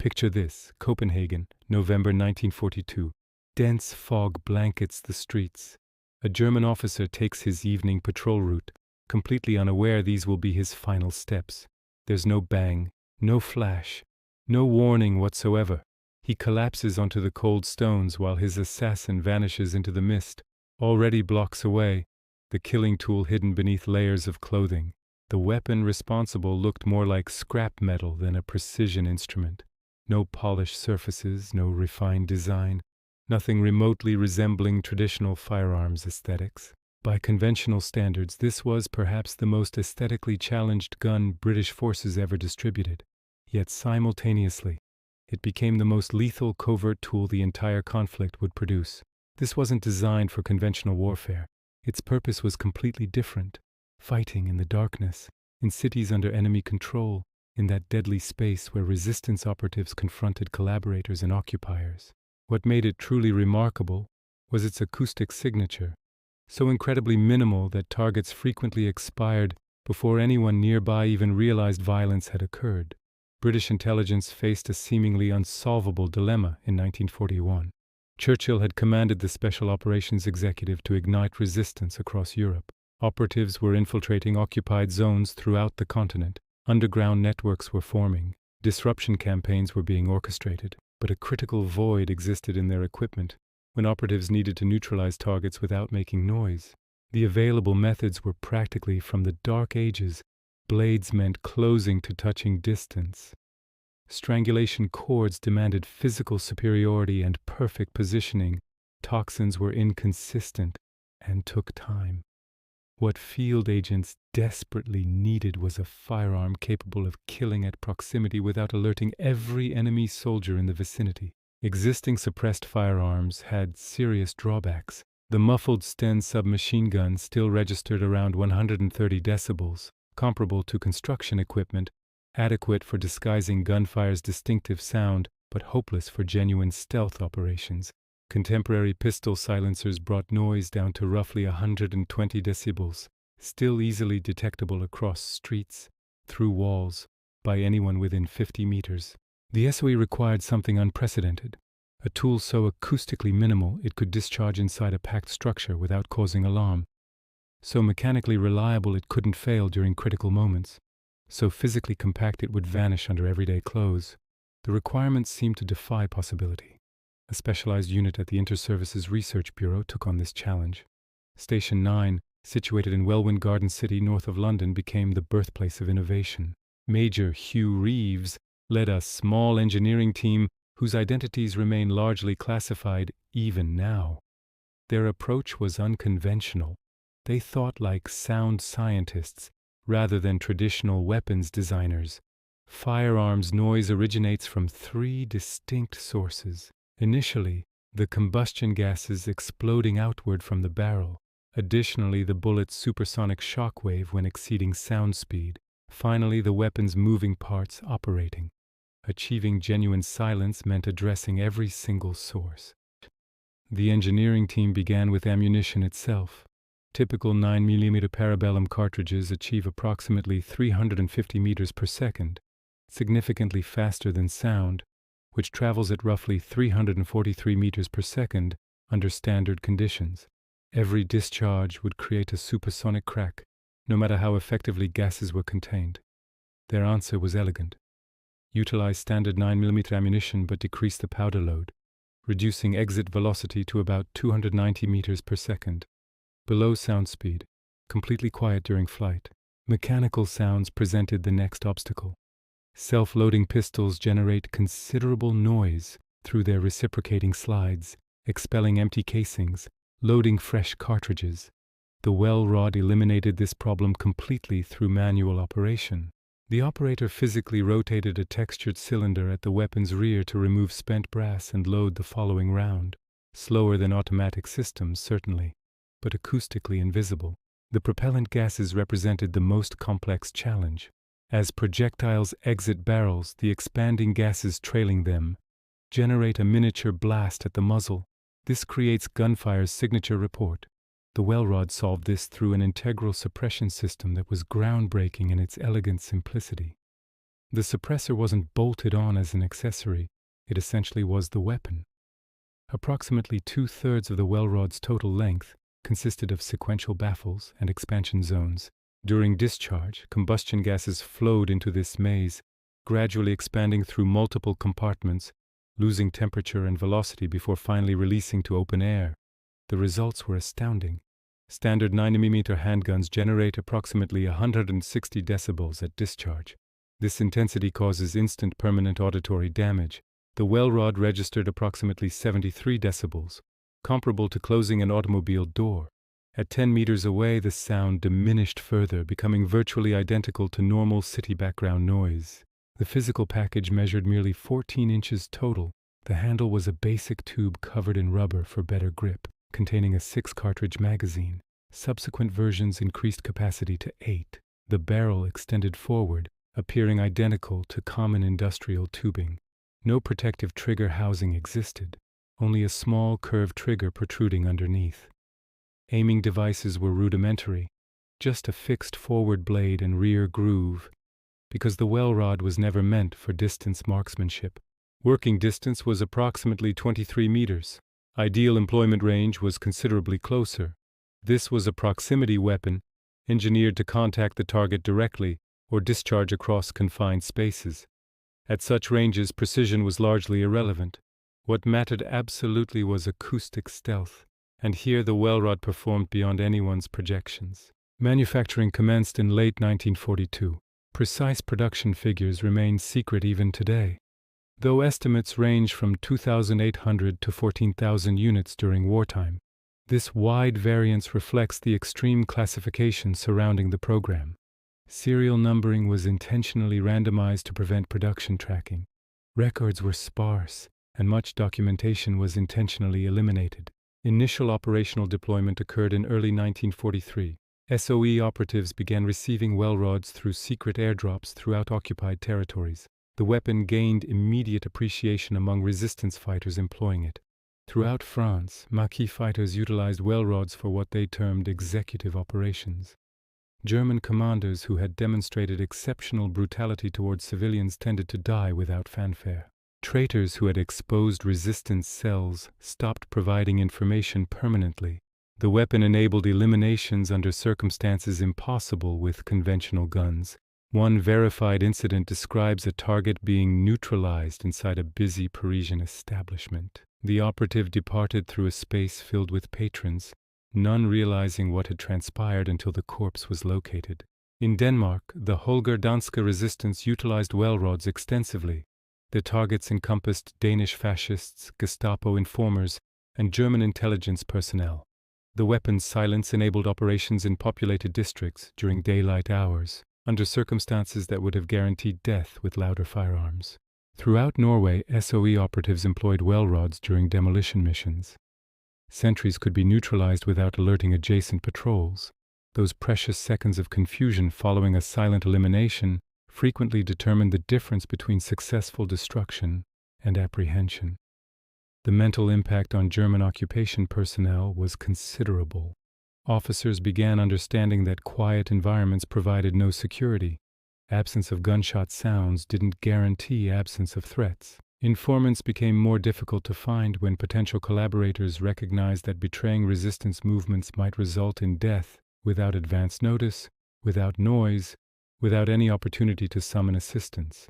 Picture this: Copenhagen, November 1942. Dense fog blankets the streets. A German officer takes his evening patrol route, completely unaware these will be his final steps. There's no bang, no flash, no warning whatsoever. He collapses onto the cold stones while his assassin vanishes into the mist, already blocks away, the killing tool hidden beneath layers of clothing. The weapon responsible looked more like scrap metal than a precision instrument. No polished surfaces, no refined design, nothing remotely resembling traditional firearms aesthetics. By conventional standards, this was perhaps the most aesthetically challenged gun British forces ever distributed. Yet simultaneously, it became the most lethal covert tool the entire conflict would produce. This wasn't designed for conventional warfare. Its purpose was completely different. Fighting in the darkness, in cities under enemy control, in that deadly space where resistance operatives confronted collaborators and occupiers. What made it truly remarkable was its acoustic signature, so incredibly minimal that targets frequently expired before anyone nearby even realized violence had occurred. British intelligence faced a seemingly unsolvable dilemma in 1941. Churchill had commanded the Special Operations Executive to ignite resistance across Europe. Operatives were infiltrating occupied zones throughout the continent. Underground networks were forming. Disruption campaigns were being orchestrated. But a critical void existed in their equipment when operatives needed to neutralize targets without making noise. The available methods were practically from the Dark Ages. Blades meant closing to touching distance. Strangulation cords demanded physical superiority and perfect positioning. Toxins were inconsistent and took time. What field agents desperately needed was a firearm capable of killing at proximity without alerting every enemy soldier in the vicinity. Existing suppressed firearms had serious drawbacks. The muffled Sten submachine gun still registered around 130 decibels, comparable to construction equipment, adequate for disguising gunfire's distinctive sound, but hopeless for genuine stealth operations. Contemporary pistol silencers brought noise down to roughly 120 decibels, still easily detectable across streets, through walls, by anyone within 50 meters. The SOE required something unprecedented, a tool so acoustically minimal it could discharge inside a packed structure without causing alarm, so mechanically reliable it couldn't fail during critical moments, so physically compact it would vanish under everyday clothes. The requirements seemed to defy possibility. A specialized unit at the Inter-Services Research Bureau took on this challenge. Station 9, situated in Welwyn Garden City north of London, became the birthplace of innovation. Major Hugh Reeves led a small engineering team whose identities remain largely classified even now. Their approach was unconventional. They thought like sound scientists rather than traditional weapons designers. Firearms noise originates from 3 distinct sources. Initially, the combustion gases exploding outward from the barrel. Additionally, the bullet's supersonic shock wave when exceeding sound speed. Finally, the weapon's moving parts operating. Achieving genuine silence meant addressing every single source. The engineering team began with ammunition itself. Typical 9mm parabellum cartridges achieve approximately 350 meters per second, significantly faster than sound, which travels at roughly 343 meters per second under standard conditions. Every discharge would create a supersonic crack, no matter how effectively gases were contained. Their answer was elegant. Utilize standard 9mm ammunition but decrease the powder load, reducing exit velocity to about 290 meters per second. Below sound speed, completely quiet during flight. Mechanical sounds presented the next obstacle. Self-loading pistols generate considerable noise through their reciprocating slides, expelling empty casings, loading fresh cartridges. The well rod eliminated this problem completely through manual operation. The operator physically rotated a textured cylinder at the weapon's rear to remove spent brass and load the following round. Slower than automatic systems, certainly, but acoustically invisible. The propellant gases represented the most complex challenge. As projectiles exit barrels, the expanding gases trailing them generate a miniature blast at the muzzle. This creates gunfire's signature report. The well rod solved this through an integral suppression system that was groundbreaking in its elegant simplicity. The suppressor wasn't bolted on as an accessory, it essentially was the weapon. Approximately 2/3 of the well rod's total length consisted of sequential baffles and expansion zones. During discharge, combustion gases flowed into this maze, gradually expanding through multiple compartments, losing temperature and velocity before finally releasing to open air. The results were astounding. Standard 9mm handguns generate approximately 160 decibels at discharge. This intensity causes instant permanent auditory damage. The well rod registered approximately 73 decibels, comparable to closing an automobile door. At 10 meters away, the sound diminished further, becoming virtually identical to normal city background noise. The physical package measured merely 14 inches total. The handle was a basic tube covered in rubber for better grip, containing a 6-cartridge magazine. Subsequent versions increased capacity to 8. The barrel extended forward, appearing identical to common industrial tubing. No protective trigger housing existed, only a small curved trigger protruding underneath. Aiming devices were rudimentary, just a fixed forward blade and rear groove, because the well rod was never meant for distance marksmanship. Working distance was approximately 23 meters. Ideal employment range was considerably closer. This was a proximity weapon, engineered to contact the target directly or discharge across confined spaces. At such ranges, precision was largely irrelevant. What mattered absolutely was acoustic stealth, and here the well rod performed beyond anyone's projections. Manufacturing commenced in late 1942. Precise production figures remain secret even today, though estimates range from 2,800 to 14,000 units during wartime. This wide variance reflects the extreme classification surrounding the program. Serial numbering was intentionally randomized to prevent production tracking. Records were sparse, and much documentation was intentionally eliminated. Initial operational deployment occurred in early 1943. SOE operatives began receiving well rods through secret airdrops throughout occupied territories. The weapon gained immediate appreciation among resistance fighters employing it. Throughout France, Maquis fighters utilized well rods for what they termed executive operations. German commanders who had demonstrated exceptional brutality towards civilians tended to die without fanfare. Traitors who had exposed resistance cells stopped providing information permanently. The weapon enabled eliminations under circumstances impossible with conventional guns. One verified incident describes a target being neutralized inside a busy Parisian establishment. The operative departed through a space filled with patrons, none realizing what had transpired until the corpse was located. In Denmark, the Holger Danske resistance utilized well rods extensively. The targets encompassed Danish fascists, Gestapo informers, and German intelligence personnel. The weapon's silence enabled operations in populated districts during daylight hours, under circumstances that would have guaranteed death with louder firearms. Throughout Norway, SOE operatives employed well rods during demolition missions. Sentries could be neutralized without alerting adjacent patrols. Those precious seconds of confusion following a silent elimination frequently determined the difference between successful destruction and apprehension. The mental impact on German occupation personnel was considerable. Officers began understanding that quiet environments provided no security. Absence of gunshot sounds didn't guarantee absence of threats. Informants became more difficult to find when potential collaborators recognized that betraying resistance movements might result in death without advance notice, without noise, without any opportunity to summon assistance.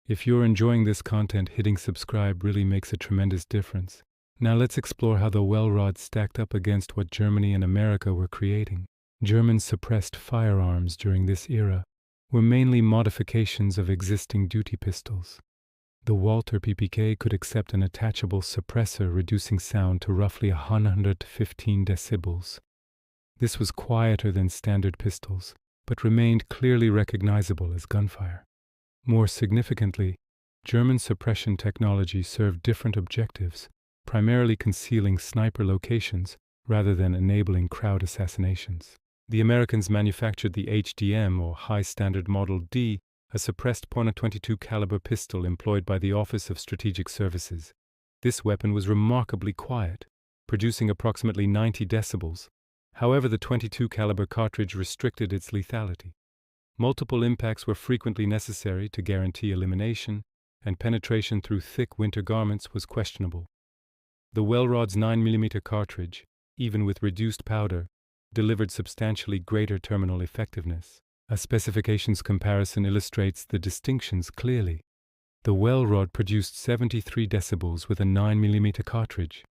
If you're enjoying this content, hitting subscribe really makes a tremendous difference. Now let's explore how the well rod stacked up against what Germany and America were creating. German suppressed firearms during this era were mainly modifications of existing duty pistols. The Walter PPK could accept an attachable suppressor, reducing sound to roughly 115 decibels. This was quieter than standard pistols, but remained clearly recognizable as gunfire. More significantly, German suppression technology served different objectives, primarily concealing sniper locations rather than enabling crowd assassinations. The Americans manufactured the HDM, or High Standard Model D, a suppressed .22 caliber pistol employed by the Office of Strategic Services. This weapon was remarkably quiet, producing approximately 90 decibels. However, the .22 caliber cartridge restricted its lethality. Multiple impacts were frequently necessary to guarantee elimination, and penetration through thick winter garments was questionable. The Welrod's 9mm cartridge, even with reduced powder, delivered substantially greater terminal effectiveness. A specifications comparison illustrates the distinctions clearly. The Welrod produced 73 decibels with a 9mm cartridge.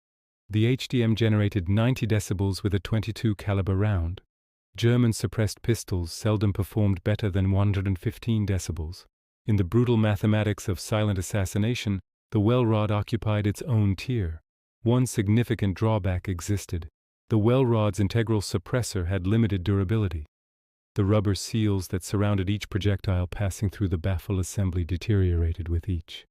The HDM generated 90 decibels with a .22 caliber round. German suppressed pistols seldom performed better than 115 decibels. In the brutal mathematics of silent assassination, the Welrod occupied its own tier. One significant drawback existed. The Welrod's integral suppressor had limited durability. The rubber seals that surrounded each projectile passing through the baffle assembly deteriorated with each